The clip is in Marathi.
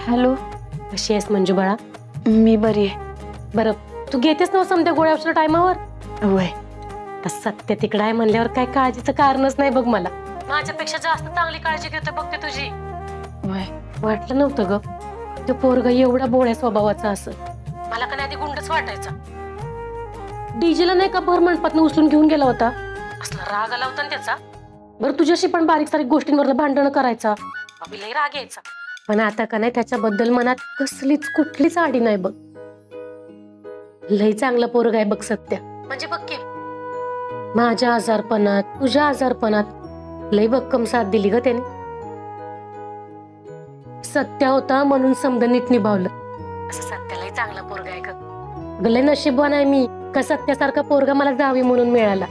हॅलो. कशी आहेस मंजू बाळा? मी बरी आहे. बरं, तू घेतेस ना समध्या गोळ्या औषध टायमावर? वय तर सत्य तिकडं आहे म्हणल्यावर काय काळजीचं कारणच नाही बघ. मला माझ्यापेक्षा जास्त चांगली काळजी घेते बघते तुझी. वय वाटलं नव्हतं ग ते पोरग एवढा बोळ्या स्वभावाचा असं. मला का नाही आधी गुंडच वाटायचा. डीजेला नाही का भर मंडपातनं उचलून घेऊन गेला होता. असला राग आला होता ना त्याचा. बरं, तुझ्याशी पण बारीक सारीक गोष्टींवर भांडण करायचा, लई राग यायचा. पण आता का नाही त्याच्याबद्दल मनात कसलीच कुठलीच आडी नाही बघ. लई चांगलं पोरग आहे बघ सत्या. म्हणजे बघ की माझ्या आजारपणात तुझ्या आजारपणात लई भक्कम साथ दिली ग त्याने. सत्या होता म्हणून समजा नीट निभावलं. असं सत्या लई चांगला पोरगा आहे ग. लई नशीबवान आहे मी का सत्यासारखा पोरगा मला जावी म्हणून मिळाला.